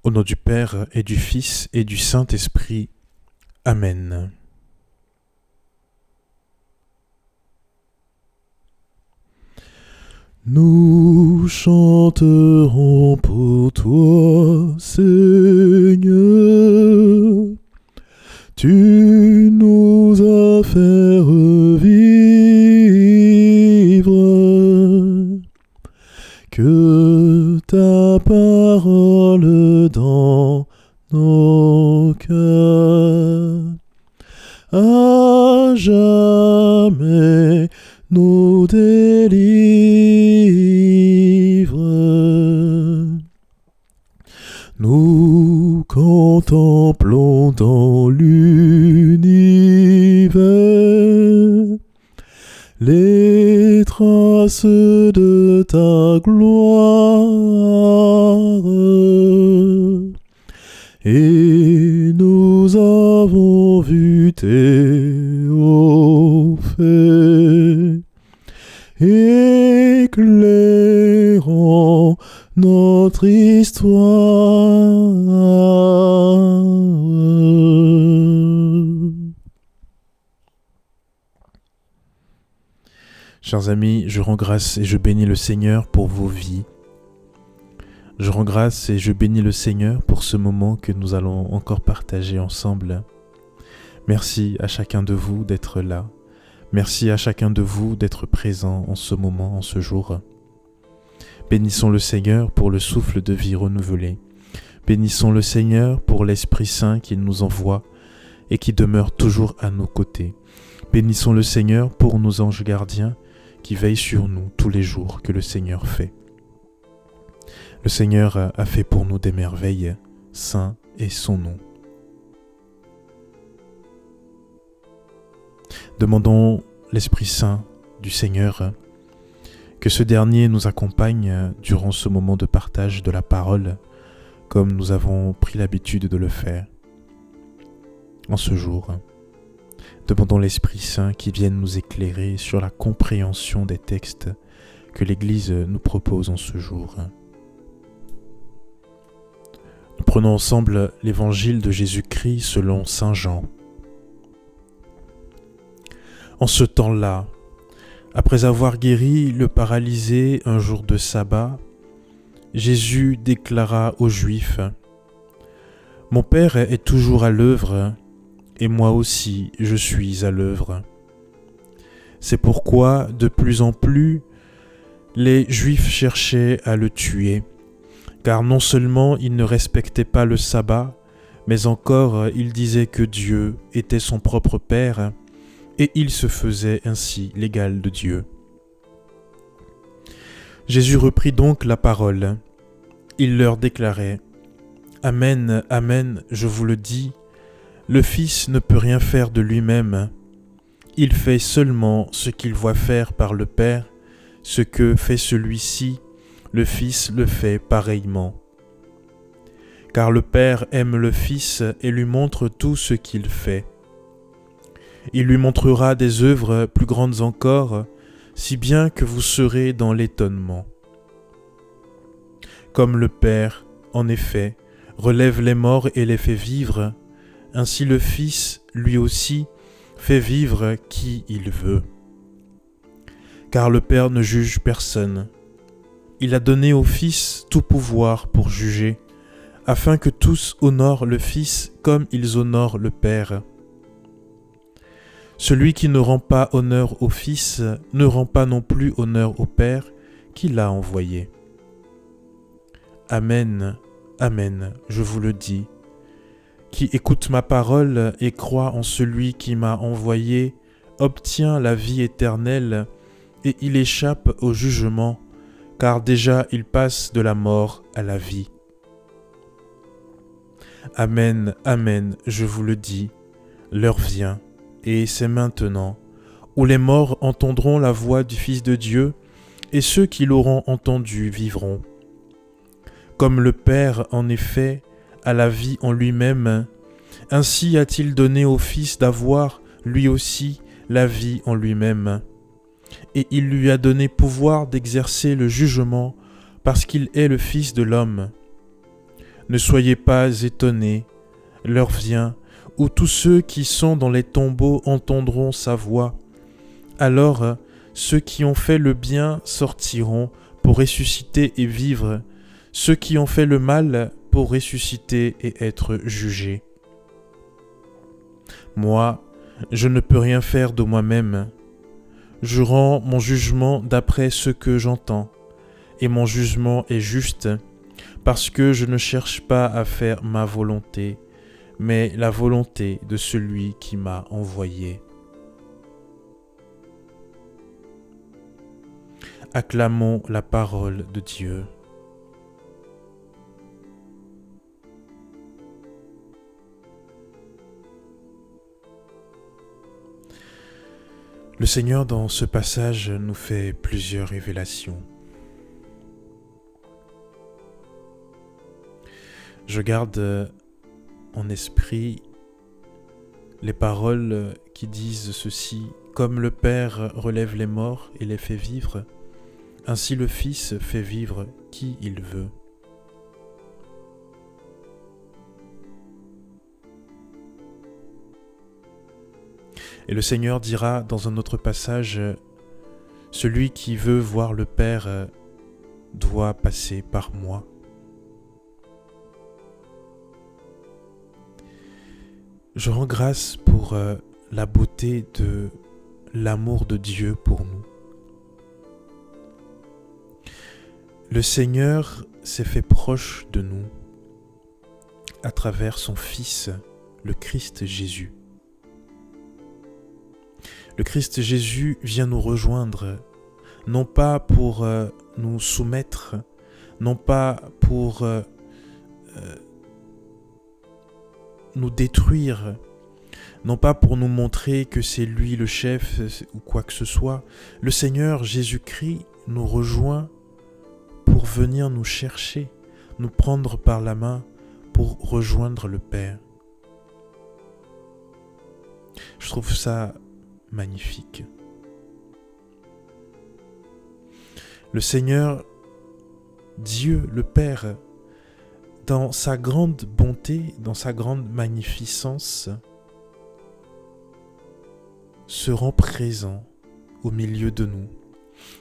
Au nom du Père et du Fils et du Saint-Esprit. Amen. Nous chanterons pour toi, Seigneur. Tu nous as fait revivre. Que ta parole dans nos cœurs à jamais nous délivre. Nous contemplons dans l'univers les traces de ta gloire et nous avons vu tes hauts faits éclairant notre histoire. Chers amis, je rends grâce et je bénis le Seigneur pour vos vies. Je rends grâce et je bénis le Seigneur pour ce moment que nous allons encore partager ensemble. Merci à chacun de vous d'être là. Merci à chacun de vous d'être présent en ce moment, en ce jour. Bénissons le Seigneur pour le souffle de vie renouvelé. Bénissons le Seigneur pour l'Esprit Saint qu'il nous envoie et qui demeure toujours à nos côtés. Bénissons le Seigneur pour nos anges gardiens qui veillent sur nous tous les jours que le Seigneur fait. Le Seigneur a fait pour nous des merveilles, saint est son nom. Demandons l'Esprit Saint du Seigneur, que ce dernier nous accompagne durant ce moment de partage de la parole, comme nous avons pris l'habitude de le faire en ce jour. Demandons l'Esprit Saint qui vienne nous éclairer sur la compréhension des textes que l'Église nous propose en ce jour. Nous prenons ensemble l'Évangile de Jésus-Christ selon Saint Jean. En ce temps-là, après avoir guéri le paralysé un jour de sabbat, Jésus déclara aux Juifs : « Mon Père est toujours à l'œuvre, et moi aussi je suis à l'œuvre. » C'est pourquoi, de plus en plus, les Juifs cherchaient à le tuer, car non seulement il ne respectait pas le sabbat, mais encore il disait que Dieu était son propre Père, et il se faisait ainsi l'égal de Dieu. Jésus reprit donc la parole. Il leur déclarait : « Amen, amen, je vous le dis, le Fils ne peut rien faire de lui-même. Il fait seulement ce qu'il voit faire par le Père, ce que fait celui-ci, le Fils le fait pareillement. Car le Père aime le Fils et lui montre tout ce qu'il fait. Il lui montrera des œuvres plus grandes encore, si bien que vous serez dans l'étonnement. Comme le Père, en effet, relève les morts et les fait vivre, ainsi le Fils, lui aussi, fait vivre qui il veut. Car le Père ne juge personne. Il a donné au Fils tout pouvoir pour juger, afin que tous honorent le Fils comme ils honorent le Père. Celui qui ne rend pas honneur au Fils ne rend pas non plus honneur au Père qui l'a envoyé. Amen, amen, je vous le dis. Qui écoute ma parole et croit en celui qui m'a envoyé obtient la vie éternelle et il échappe au jugement, car déjà il passe de la mort à la vie. Amen, amen, je vous le dis, l'heure vient, et c'est maintenant, où les morts entendront la voix du Fils de Dieu, et ceux qui l'auront entendu vivront. Comme le Père, en effet, a la vie en lui-même, ainsi a-t-il donné au Fils d'avoir, lui aussi, la vie en lui-même. Et il lui a donné pouvoir d'exercer le jugement, parce qu'il est le Fils de l'homme. Ne soyez pas étonnés, l'heure vient où tous ceux qui sont dans les tombeaux entendront sa voix. Alors, ceux qui ont fait le bien sortiront pour ressusciter et vivre, ceux qui ont fait le mal pour ressusciter et être jugés. Moi, je ne peux rien faire de moi-même. Je rends mon jugement d'après ce que j'entends, et mon jugement est juste, parce que je ne cherche pas à faire ma volonté, mais la volonté de celui qui m'a envoyé. Acclamons la parole de Dieu. Le Seigneur, dans ce passage, nous fait plusieurs révélations. Je garde en esprit les paroles qui disent ceci: comme le Père relève les morts et les fait vivre, ainsi le Fils fait vivre qui il veut. Et le Seigneur dira dans un autre passage: celui qui veut voir le Père doit passer par moi. Je rends grâce pour la beauté de l'amour de Dieu pour nous. Le Seigneur s'est fait proche de nous à travers son Fils, le Christ Jésus. Le Christ Jésus vient nous rejoindre, non pas pour nous soumettre, non pas pour nous détruire, non pas pour nous montrer que c'est lui le chef ou quoi que ce soit. Le Seigneur Jésus-Christ nous rejoint pour venir nous chercher, nous prendre par la main pour rejoindre le Père. Je trouve ça magnifique. Le Seigneur, Dieu le Père, dans sa grande bonté, dans sa grande magnificence, se rend présent au milieu de nous,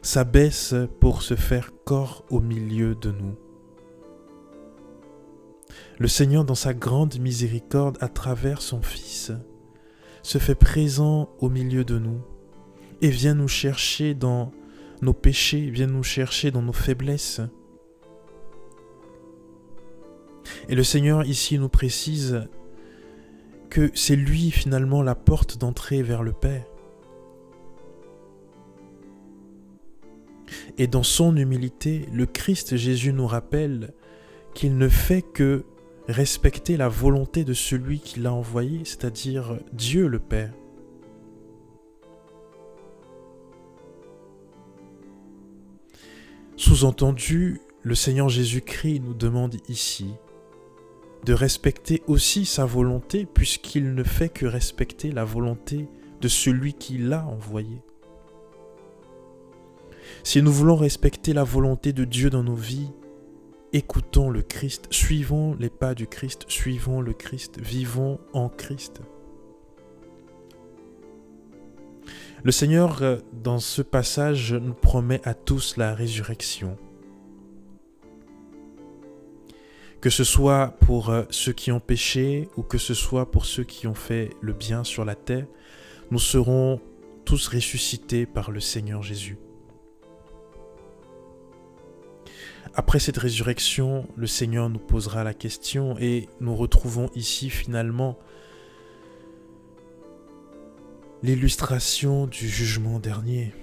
s'abaisse pour se faire corps au milieu de nous. Le Seigneur, dans sa grande miséricorde, à travers son Fils, se fait présent au milieu de nous et vient nous chercher dans nos péchés, vient nous chercher dans nos faiblesses. Et le Seigneur ici nous précise que c'est lui finalement la porte d'entrée vers le Père. Et dans son humilité, le Christ Jésus nous rappelle qu'il ne fait que respecter la volonté de celui qui l'a envoyé, c'est-à-dire Dieu le Père. Sous-entendu, le Seigneur Jésus-Christ nous demande ici de respecter aussi sa volonté, puisqu'il ne fait que respecter la volonté de celui qui l'a envoyé. Si nous voulons respecter la volonté de Dieu dans nos vies, écoutons le Christ, suivons les pas du Christ, suivons le Christ, vivons en Christ. Le Seigneur, dans ce passage, nous promet à tous la résurrection. Que ce soit pour ceux qui ont péché ou que ce soit pour ceux qui ont fait le bien sur la terre, nous serons tous ressuscités par le Seigneur Jésus. Après cette résurrection, le Seigneur nous posera la question et nous retrouvons ici finalement l'illustration du jugement dernier.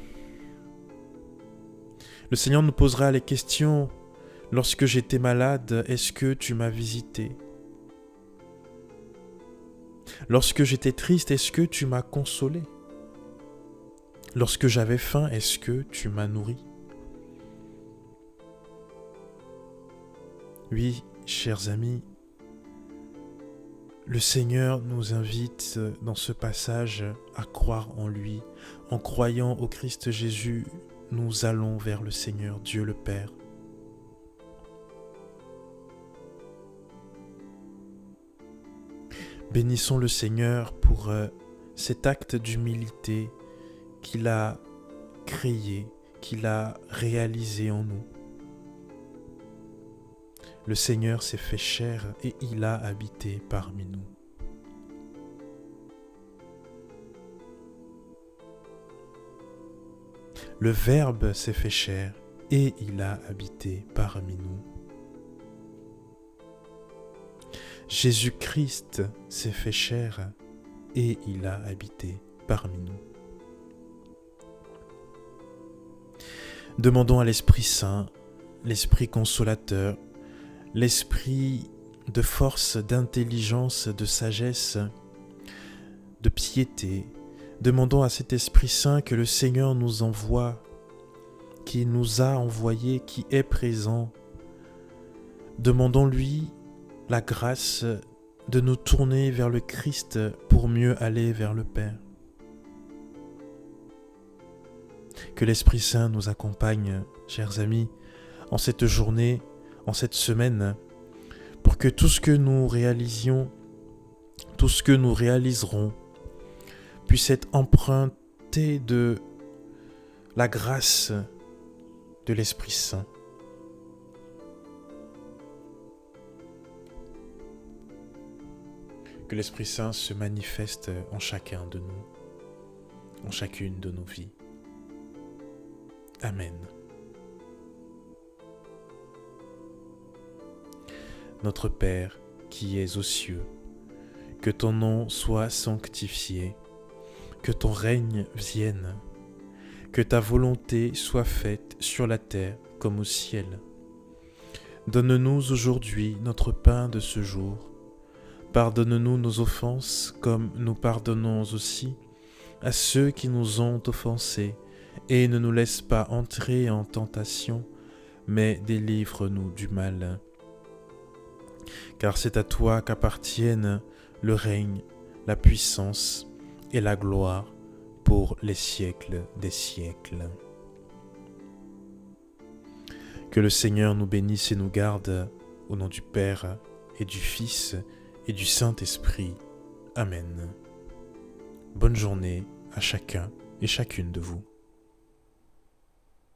Le Seigneur nous posera les questions: lorsque j'étais malade, est-ce que tu m'as visité? Lorsque j'étais triste, est-ce que tu m'as consolé? Lorsque j'avais faim, est-ce que tu m'as nourri? Oui, chers amis, le Seigneur nous invite dans ce passage à croire en lui. En croyant au Christ Jésus, nous allons vers le Seigneur Dieu le Père. Bénissons le Seigneur pour cet acte d'humilité qu'il a créé, qu'il a réalisé en nous. Le Seigneur s'est fait chair et il a habité parmi nous. Le Verbe s'est fait chair et il a habité parmi nous. Jésus-Christ s'est fait chair et il a habité parmi nous. Demandons à l'Esprit Saint, l'Esprit consolateur, l'Esprit de force, d'intelligence, de sagesse, de piété. Demandons à cet Esprit Saint que le Seigneur nous envoie, qui nous a envoyés, qui est présent. Demandons-lui la grâce de nous tourner vers le Christ pour mieux aller vers le Père. Que l'Esprit Saint nous accompagne, chers amis, en cette journée, en cette semaine, pour que tout ce que nous réalisions, tout ce que nous réaliserons, puisse être emprunté de la grâce de l'Esprit Saint. Que l'Esprit Saint se manifeste en chacun de nous, en chacune de nos vies. Amen. Notre Père qui es aux cieux, que ton nom soit sanctifié, que ton règne vienne, que ta volonté soit faite sur la terre comme au ciel. Donne-nous aujourd'hui notre pain de ce jour. Pardonne-nous nos offenses comme nous pardonnons aussi à ceux qui nous ont offensés, et ne nous laisse pas entrer en tentation, mais délivre-nous du mal. Car c'est à toi qu'appartiennent le règne, la puissance et la gloire pour les siècles des siècles. Que le Seigneur nous bénisse et nous garde, au nom du Père et du Fils et du Saint-Esprit. Amen. Bonne journée à chacun et chacune de vous.